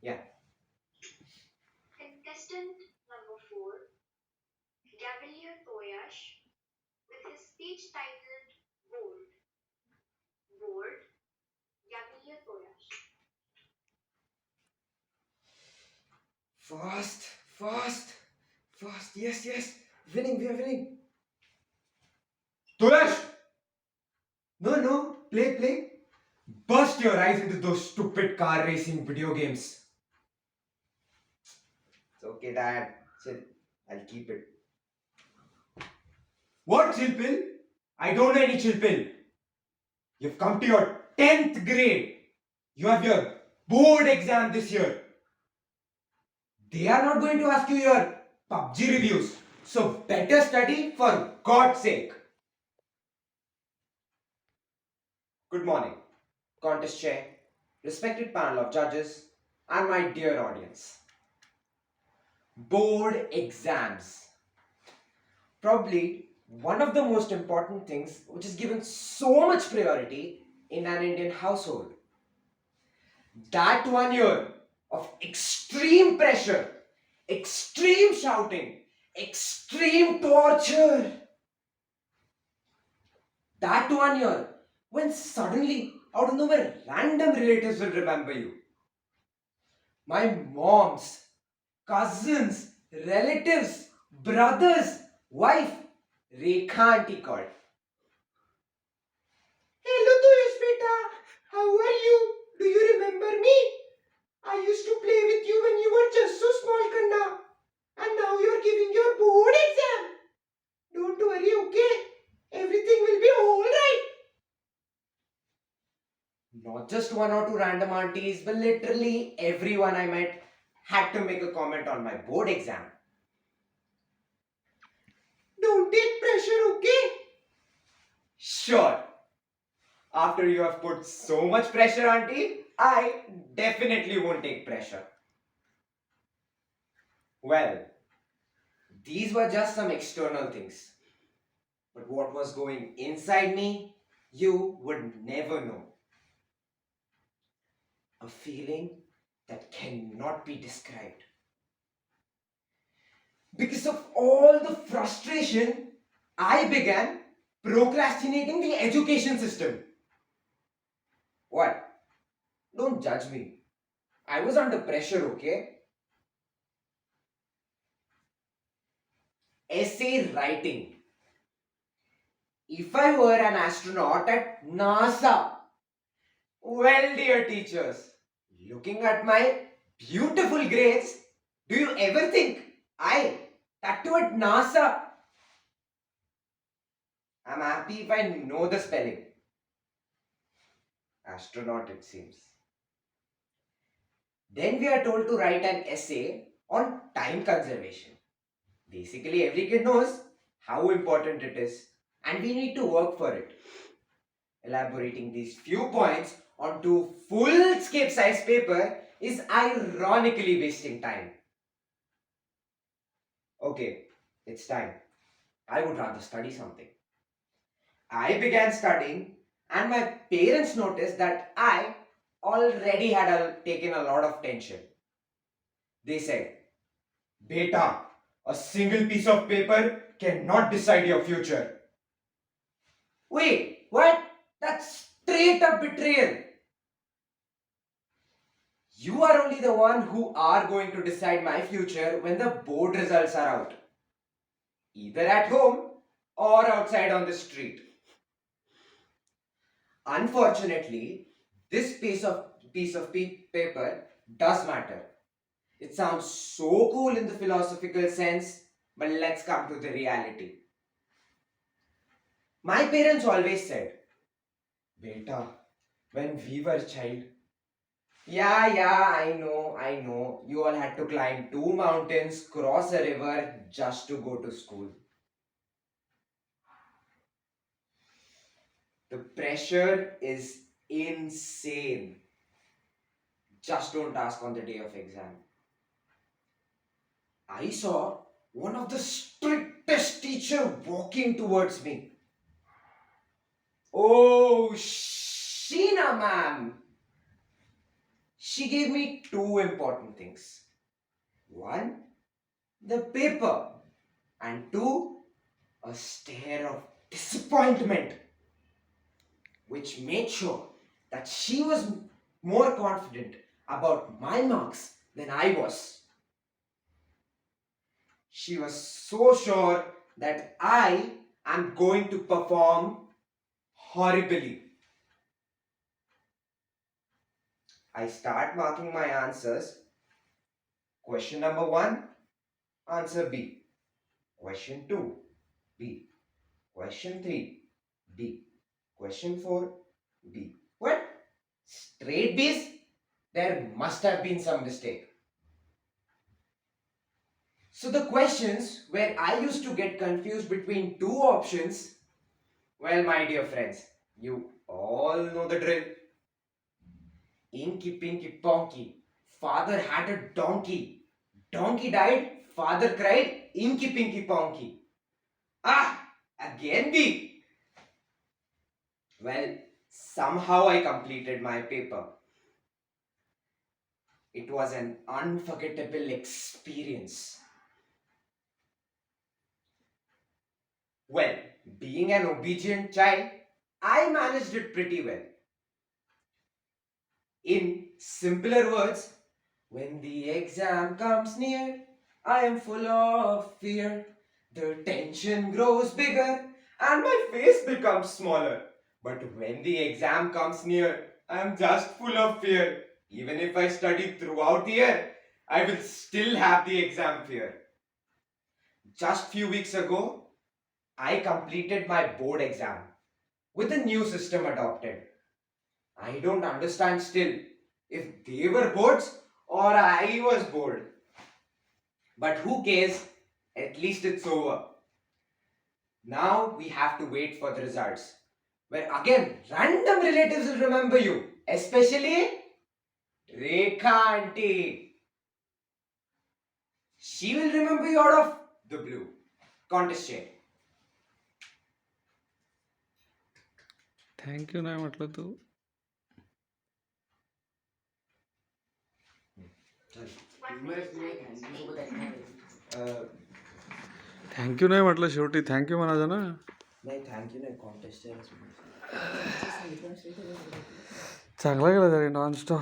Yeah. Contestant number 4, Gavelier Toyash, with his speech titled Bold. Bold, Gavelier Toyash. Fast, fast, fast. Yes, yes. Winning, we are winning. Toyash! No, no. Play, play. Burst your eyes into those stupid car racing video games. It's okay, Dad. Sit. I'll keep it. What chill pill? I don't know any chill pill. You've come to your 10th grade. You have your board exam this year. They are not going to ask you your PUBG reviews. So better study for God's sake. Good morning, contest chair, respected panel of judges, and my dear audience. Board exams. Probably one of the most important things which is given so much priority in an Indian household. That 1 year of extreme pressure, extreme shouting, extreme torture. That 1 year when suddenly, out of nowhere, random relatives will remember you. My mom's, cousins, relatives, brothers, wife, Rekha auntie called. Hello, Toyash beta. How are you? Do you remember me? I used to play with you when you were just so small, Kanna. And now you're giving your board exam. Don't worry, okay? Everything will be alright. Not just one or two random aunties, but literally everyone I met had to make a comment on my board exam. Don't take pressure, okay? Sure. After you have put so much pressure, auntie, I definitely won't take pressure. Well, these were just some external things. But what was going inside me, you would never know. A feeling that cannot be described. Because of all the frustration, I began procrastinating the education system. What? Don't judge me. I was under pressure, okay? Essay writing. If I were an astronaut at NASA, well, dear teachers, looking at my beautiful grades, do you ever think that too at NASA, I'm happy if I know the spelling. Astronaut, it seems. Then we are told to write an essay on time conservation. Basically, every kid knows how important it is, and we need to work for it. Elaborating these few points onto full scape size paper is ironically wasting time. Okay, it's time. I would rather study something. I began studying, and my parents noticed that I already had taken a lot of tension. They said, Beta, a single piece of paper cannot decide your future. Wait, what? That's straight up betrayal. You are only the one who are going to decide my future when the board results are out. Either at home or outside on the street. Unfortunately, this piece of paper does matter. It sounds so cool in the philosophical sense, but let's come to the reality. My parents always said, Beta, when we were child, yeah, I know. You all had to climb two mountains, cross a river just to go to school. The pressure is insane. Just don't ask on the day of exam. I saw one of the strictest teacher walking towards me. Oh, Sheena ma'am. she gave me two important things. One, the paper, and two, a stare of disappointment, which made sure that she was more confident about my marks than I was. She was so sure that I am going to perform horribly. I start marking my answers. Question number 1, answer B. Question 2, B. Question 3, B. Question 4, B. What? Straight B's? There must have been some mistake. So the questions where I used to get confused between two options, well, my dear friends, you all know the drill. Inky Pinky Ponky. Father had a donkey. Donkey died. Father cried. Inky Pinky Ponky. Ah! Again B. Well, somehow I completed my paper. It was an unforgettable experience. Well, being an obedient child, I managed it pretty well. In simpler words, when the exam comes near, I am full of fear. The tension grows bigger and my face becomes smaller. But when the exam comes near, I am just full of fear. Even if I study throughout the year, I will still have the exam fear. Just few weeks ago, I completed my board exam with the new system adopted. I don't understand still if they were boards or I was bored. But who cares? At least it's over. Now we have to wait for the results. Where again, random relatives will remember you, especially Rekha auntie. She will remember you out of the blue. Contest chair. Thank you नाही म्हटलं तू. Thank you नाही म्हटलं शेवटी. Thank you म्हणायचं ना. नाही thank you नाही कॉन्टेस्ट चांगला गेला तरी नॉनस्टॉप.